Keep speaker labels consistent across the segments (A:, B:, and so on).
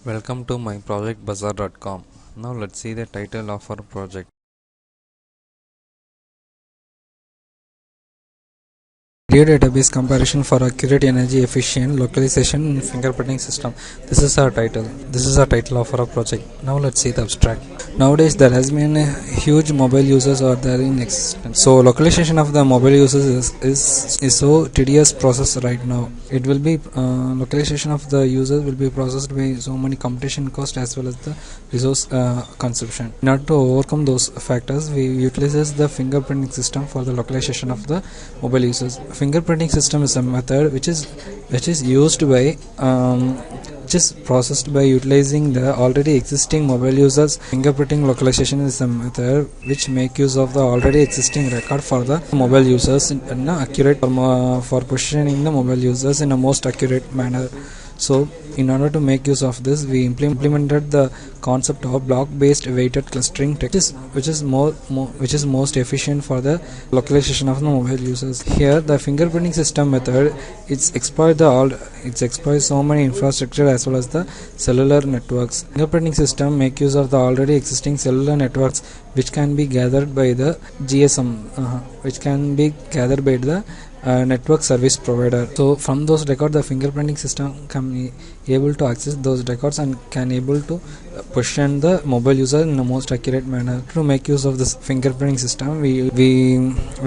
A: Welcome to my project bazaar.com. Now let's see the title of our project. Video database comparison for accurate, energy efficient localization in fingerprinting system. This is our title. This is our title of our project. Now let's see the abstract. Nowadays there has been a huge mobile users are there in existence. So localization of the mobile users is so tedious process right now. It will be localization of the users will be processed by so many computation cost as well as the resource consumption. In order to overcome those factors, we utilize the fingerprinting system for the localization of the mobile users. Fingerprinting system is a method which is used by which is processed by utilizing the already existing mobile users. Fingerprinting localization is a method which make use of the already existing record for the mobile users in accurate for positioning the mobile users in a most accurate manner. So in order to make use of this, we implemented the concept of block-based weighted clustering technique, which is most efficient for the localization of the mobile users. Here, the fingerprinting system method exploits so many infrastructure as well as the cellular networks. Fingerprinting system make use of the already existing cellular networks, which can be gathered by the GSM, which can be gathered by the network service provider. So from those records, the fingerprinting system can be able to access those records and can able to position the mobile user in the most accurate manner. To make use of this fingerprinting system, we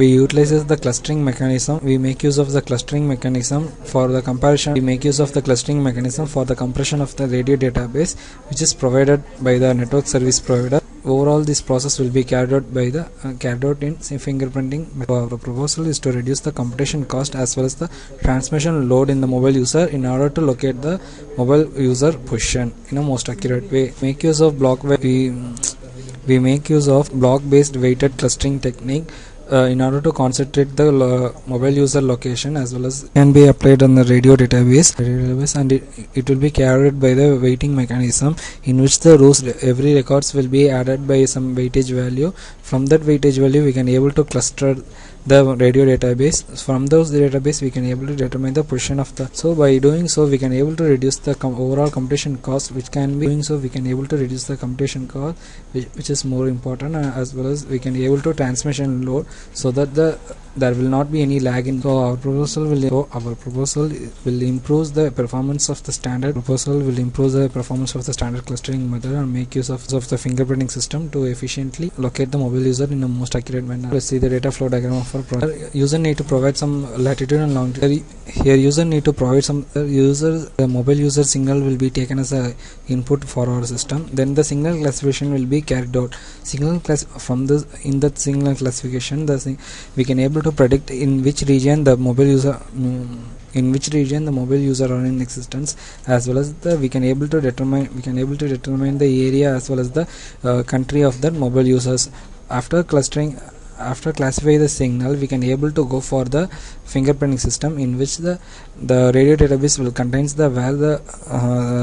A: utilize the clustering mechanism. We make use of the clustering mechanism for the comparison. We make use of the clustering mechanism for the compression of the radio database, which is provided by the network service provider. Overall, this process will be carried out in fingerprinting. Our proposal is to reduce the computation cost as well as the transmission load in the mobile user in order to locate the mobile user position in a most accurate way. We make use of block-based weighted clustering technique in order to concentrate the mobile user location as well as can be applied on the radio database, and it will be carried by the weighting mechanism, in which the rows every records will be added by some weightage value. From that weightage value, we can able to cluster the radio database. From those database, we can able to determine the position of the. So by doing so, we can able to reduce the overall computation cost, which can be doing so we can able to reduce the computation cost, which is more important, as well as we can able to transmission load, so that there will not be any lag in. So our proposal will improve the performance of the standard clustering method and make use of the fingerprinting system to efficiently locate the mobile user in the most accurate manner. Let's see the data flow diagram of our project. User need to provide some latitude and longitude. Here user need to provide some the mobile user signal will be taken as a input for our system. Then the signal classification will be carried out. In that signal classification, we can able to predict in which region the mobile user are in existence, as well as we can able to determine the area as well as the country of that mobile users. After classifying the signal, we can able to go for the fingerprinting system, in which the radio database will contains the where the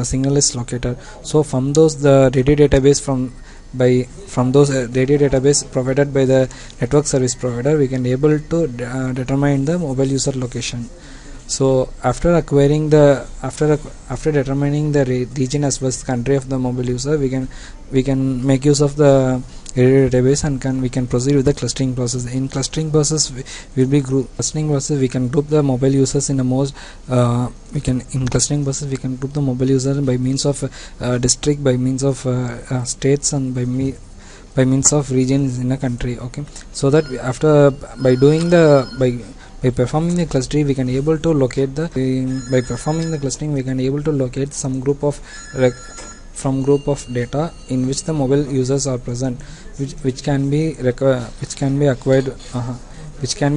A: signal is located. So from those radio database provided by the network service provider, we can able to determine the mobile user location. So after determining the region as well as country of the mobile user, we can make use of the radio database and we can proceed with the clustering process. In clustering process, we can group the mobile users in the most we can group the mobile user by means of district, by means of states, and by means of regions in a country. Okay, so that by performing the clustering, we can able to locate some group of data in which the mobile users are present, which can be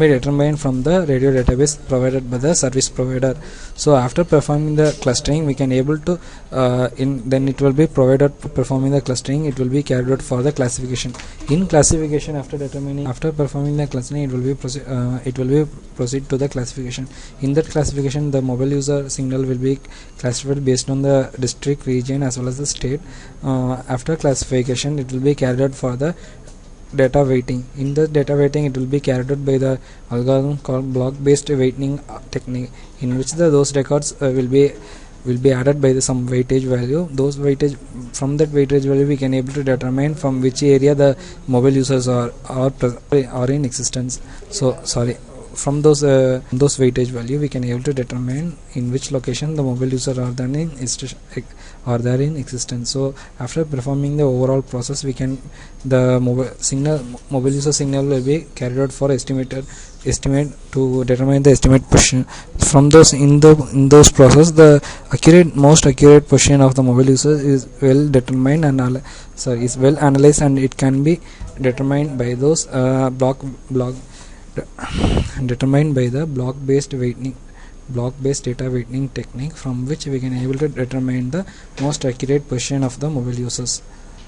A: determined from the radio database provided by the service provider. So after performing the clustering, we can able to then it will be provided. Performing the clustering, it will be carried out for the classification. In classification, after performing the clustering, it will be proceed to the classification. In that classification, the mobile user signal will be classified based on the district, region as well as the state. After classification, it will be carried out for the data weighting. In the data weighting, it will be carried out by the algorithm called block-based weighting technique, in which those records will be added by some weightage value. Those weightage, from that weightage value, we can able to determine from which area the mobile users are in existence. So sorry, from those weightage value, we can able to determine in which location the mobile user are there in existence. So after performing the overall process, we can the mobile user signal will be carried out for estimate to determine the estimate position. From those in those process, the most accurate position of the mobile user is well determined and is well analyzed, and it can be determined by those determined by the block-based data weighting technique, from which we can able to determine the most accurate position of the mobile users.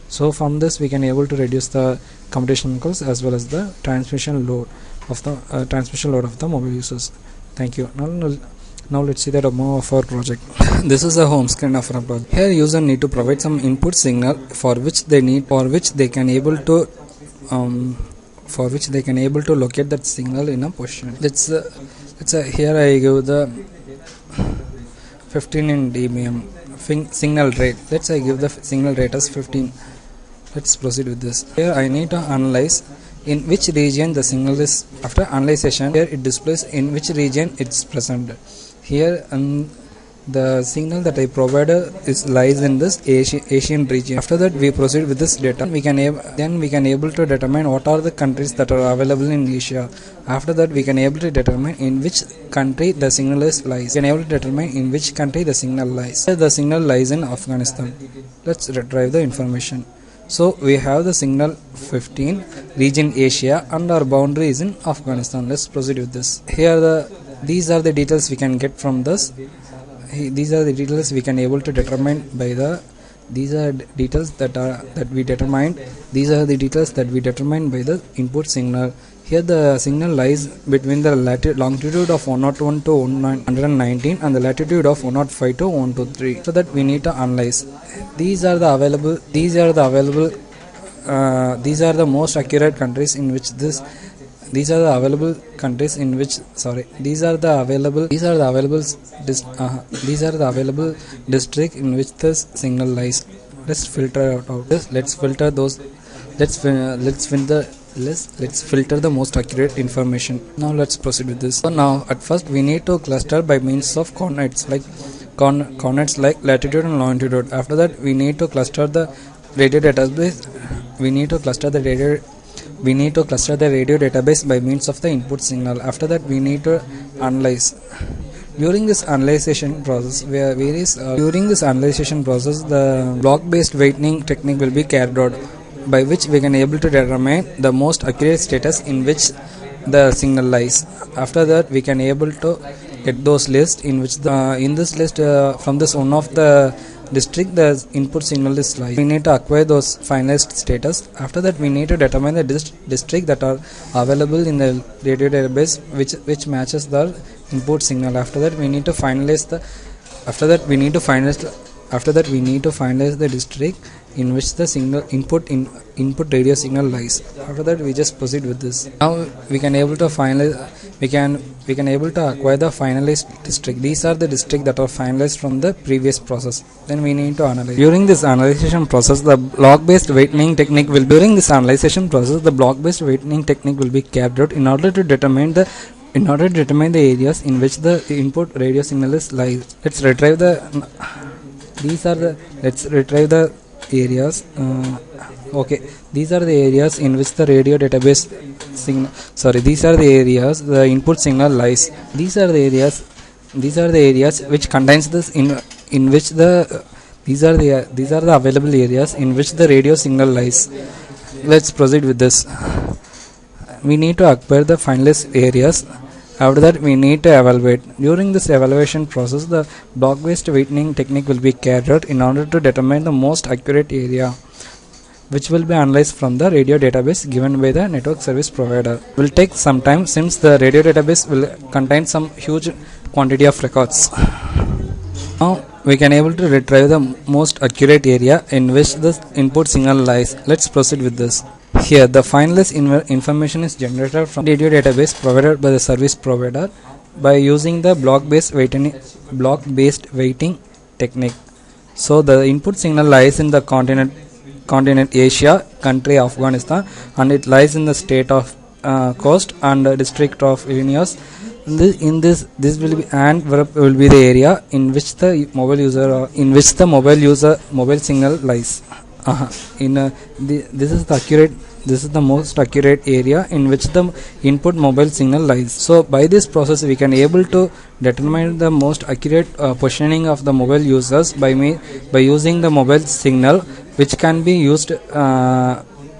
A: So from this, we can able to reduce the computational cost as well as the transmission load of the mobile users. Thank you. Now let's see the demo of our project. This is a home screen of our project. Here user need to provide some input signal for which they can able to locate that signal in a position. Let's here I give the 15 in dBm signal rate. I give the signal rate as 15. Let's proceed with this. Here I need to analyze in which region the signal is. After analyzation, here it displays in which region it's present. Here the signal that I provided lies in this Asian region. After that, we proceed with this data. We can able to determine what are the countries that are available in Asia. After that, we can able to determine in which country the signal lies. We can able to determine in which country the signal lies. Here the signal lies in Afghanistan. Let's retrieve the information. So we have the signal 15, region Asia, and our boundary is in Afghanistan. Let's proceed with this. Here these are the details we can get from this. These are the details we can able to determine by the details that we determined by the input signal. Here the signal lies between the longitude of 101 to 119 and the latitude of 105 to 123. So that we need to analyze. These are the most accurate countries in which this. These are the available countries in which these are the available district in which the signal lies. Let's filter out this. Let's filter the most accurate information. Now let's proceed with this. So now at first we need to cluster by means of coordinates like latitude and longitude. After that, we need to cluster the radio database. We need to cluster the radio database by means of the input signal. After that, we need to analyze. During this analyzation process, the block-based weighting technique will be carried out, by which we can able to determine the most accurate status in which the signal lies. After that, we can able to get those lists in which in this list from this one of the district the input signal is lies. We need to acquire those finalized status. After that, we need to determine the district that are available in the radio database which matches the input signal. After that, we need to finalize the district in which the signal input radio signal lies. After that, we just proceed with this. Now we can able to finalize. We can able to acquire the finalized district. These are the district that are finalized from the previous process. Then we need to analyze. During this analyzation process, the block-based weighting technique will be carried out in order to determine the areas in which the input radio signal is lies. Let's retrieve the areas. These are the areas in which the radio database signal. These are the areas the input signal lies. These are the areas which contains this in which the these are the available areas in which the radio signal lies. Let's proceed with this. We need to acquire the finalized areas. After that, we need to evaluate. During this evaluation process, the block-based weighting technique will be carried out in order to determine the most accurate area, which will be analyzed from the radio database given by the network service provider. It will take some time since the radio database will contain some huge quantity of records. Now we can able to retrieve the most accurate area in which the input signal lies. Let's proceed with this. Here, the finalist information is generated from radio database provided by the service provider by using the block-based weighting technique. So, the input signal lies in the continent Asia, country Afghanistan, and it lies in the state of coast and district of Illinois. This will be and will be the area in which the mobile signal lies. This is the accurate. This is the most accurate area in which the input mobile signal lies. So by this process we can able to determine the most accurate positioning of the mobile users by using the mobile signal, which can be used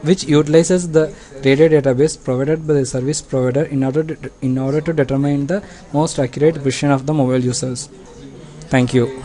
A: which utilizes the radio database provided by the service provider in order to determine the most accurate position of the mobile users. Thank you.